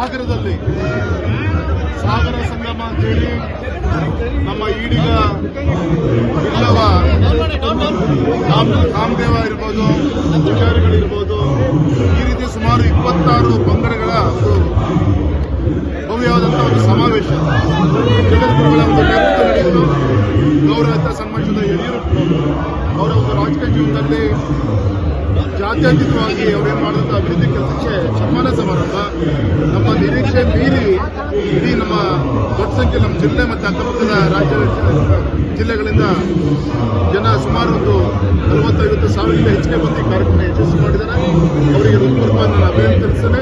ಸಾಗರದಲ್ಲಿ ಸಾಗರ ಸಂಗಮ ಅಂತೇಳಿ ನಮ್ಮ ಈಡಿಗ ಬಿಲ್ಲವ ಕಾಮದೇವ ಇರ್ಬೋದು, ಪೂಜಾರಿಗಳಿರ್ಬೋದು, ಈ ರೀತಿ ಸುಮಾರು 26 ಪಂಗಡಗಳ ಒಂದು ಭವ್ಯವಾದಂತಹ ಒಂದು ಸಮಾವೇಶ ಜಗದ್ಗುರುಗಳ ಒಂದು ನೇತೃತ್ವ ನಡೆಯಿತು. ಗೌರವಿತ ಸನ್ಮಾನಿಸಿದ ಯಡಿಯೂರಪ್ಪ ಅವರ ಒಂದು ರಾಜಕೀಯ ಜೀವನದಲ್ಲಿ ಜಾತ್ಯತೀತವಾಗಿ ಅವರೇನು ಮಾಡಿದಂಥ ಅಭಿವೃದ್ಧಿ ಕೆಲಸಕ್ಕೆ ಸನ್ಮಾನ ಸಮಾರಂಭ ನಮ್ಮ ನಿರೀಕ್ಷೆ ಮೀರಿ ಇಡೀ ನಮ್ಮ ದೊಡ್ಡ ಸಂಖ್ಯೆ ನಮ್ಮ ಜಿಲ್ಲೆ ಮತ್ತು ಅಕ್ಕಪಕ್ಕದ ರಾಜ್ಯ ಜಿಲ್ಲೆಗಳಿಂದ ಜನ ಸುಮಾರು ಒಂದು 40-50 ಸಾವಿರದಿಂದ ಹೆಚ್ಚಿಗೆ ಬಂದು ಈ ಕಾರ್ಯಕ್ರಮ ಯಶಸ್ವಿ ಮಾಡಿದ್ದಾರೆ. ಅವರಿಗೆ ಹೃತ್ಪೂರ್ವಕವಾಗಿ ನಾನು ಅಭಿನಂದಿಸ್ತೇನೆ.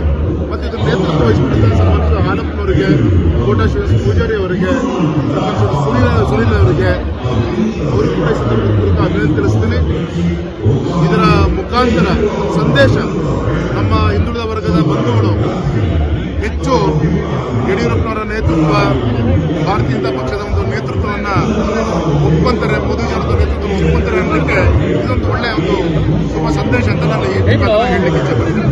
ಮತ್ತು ಇದರ ನೇತೃತ್ವ ವಹಿಸಿಕೊಂಡಿದ್ದ ಸನ್ಮಾನಿಸಿದ ಹಾಲಪ್ಪನವರಿಗೆ, ಕೋಟಾ ಶ್ರೀನಿವಾಸ ಪೂಜಾರಿ ಅವರಿಗೆ, ಸುನೀಲ್ ಅವರಿಗೆ ಅವರಿಗೂ ಕೂಡ ಹೃತ್ಪೂರ್ವಕ ಅಭಿನಂದಿಸ್ತೇನೆ. ಇದರ ಮುಖಾಂತರ ಸಂದೇಶ ನಮ್ಮ ಹಿಂದುಳಿದ ವರ್ಗದ ಬಂಧುಗಳು ಹೆಚ್ಚು ಯಡಿಯೂರಪ್ಪನವರ ನೇತೃತ್ವ, ಭಾರತೀಯ ಜನತಾ ಪಕ್ಷದ ಒಂದು ನೇತೃತ್ವವನ್ನು ಒಪ್ಕೊಂತಾರೆ, ಮೋದಿ ಜನರ ನೇತೃತ್ವ ಒಪ್ಕೊಂತಾರೆ ಅನ್ನೋಕ್ಕೆ ಇದೊಂದು ಒಳ್ಳೆಯ ಒಂದು ಶುಭ ಸಂದೇಶ ಅಂತ ನಾನು ಈ ಹೇಳಲಿಕ್ಕೆ ಇಚ್ಛೆಪಡ್ತೀನಿ.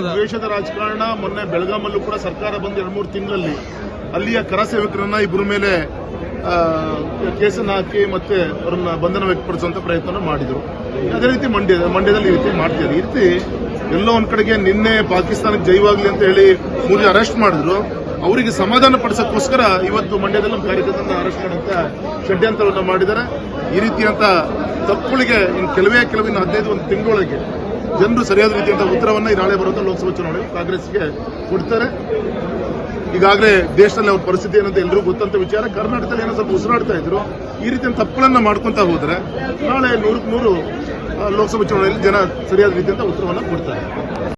ದ್ವೇಷದ ರಾಜಕಾರಣ ಮೊನ್ನೆ ಬೆಳಗಾಮಲ್ಲೂ ಕೂಡ ಸರ್ಕಾರ ಬಂದು 2-3 ತಿಂಗಳಲ್ಲಿ ಅಲ್ಲಿಯ ಕರ ಸೇವಕರನ್ನ ಇಬ್ಬರ ಮೇಲೆ ಕೇಸನ್ನು ಹಾಕಿ ಮತ್ತೆ ಅವರನ್ನ ಬಂಧನ ವ್ಯಕ್ತಪಡಿಸುವಂತ ಪ್ರಯತ್ನ ಮಾಡಿದ್ರು. ಅದೇ ರೀತಿ ಮಂಡ್ಯದಲ್ಲಿ ಈ ರೀತಿ ಮಾಡ್ತಿದ್ದಾರೆ. ಈ ರೀತಿ ಎಲ್ಲೋ ಒಂದ್ ಕಡೆಗೆ ನಿನ್ನೆ ಪಾಕಿಸ್ತಾನಕ್ಕೆ ಜೈವಾಗ್ಲಿ ಅಂತ ಹೇಳಿ 3 ಅರೆಸ್ಟ್ ಮಾಡಿದ್ರು. ಅವರಿಗೆ ಸಮಾಧಾನ ಪಡಿಸೋಕ್ಕೋಸ್ಕರ ಇವತ್ತು ಮಂಡ್ಯದಲ್ಲಿ ನಮ್ಮ ಕಾರ್ಯಕರ್ತರನ್ನ ಅರೆಸ್ಟ್ ಮಾಡುವಂತ ಷಡ್ಯಂತ್ರವನ್ನು ಮಾಡಿದ್ದಾರೆ. ಈ ರೀತಿಯಂತ ತಪ್ಪುಗಳಿಗೆ ಕೆಲವೇ 15 ತಿಂಗಳೊಳಗೆ ಜನರು ಸರಿಯಾದ ರೀತಿಯಂತ ಉತ್ತರವನ್ನು ನಾಳೆ ಬರುವಂತ ಲೋಕಸಭಾ ಚುನಾವಣೆ ಕಾಂಗ್ರೆಸ್ಗೆ ಕೊಡ್ತಾರೆ. ಈಗಾಗಲೇ ದೇಶದಲ್ಲಿ ಅವ್ರ ಪರಿಸ್ಥಿತಿ ಏನಂತ ಎಲ್ಲರೂ ಗೊತ್ತಂತ ವಿಚಾರ. ಕರ್ನಾಟಕದಲ್ಲಿ ಏನೋ ಸ್ವಲ್ಪ ಉಸಿರಾಡ್ತಾ ಇದ್ರು. ಈ ರೀತಿಯ ತಪ್ಪುಗಳನ್ನ ಮಾಡ್ಕೊಂತ ಹೋದ್ರೆ ನಾಳೆ 100ಕ್ಕೆ 100 ಲೋಕಸಭಾ ಚುನಾವಣೆಯಲ್ಲಿ ಜನ ಸರಿಯಾದ ರೀತಿಯಂತ ಉತ್ತರವನ್ನು ಕೊಡ್ತಾರೆ.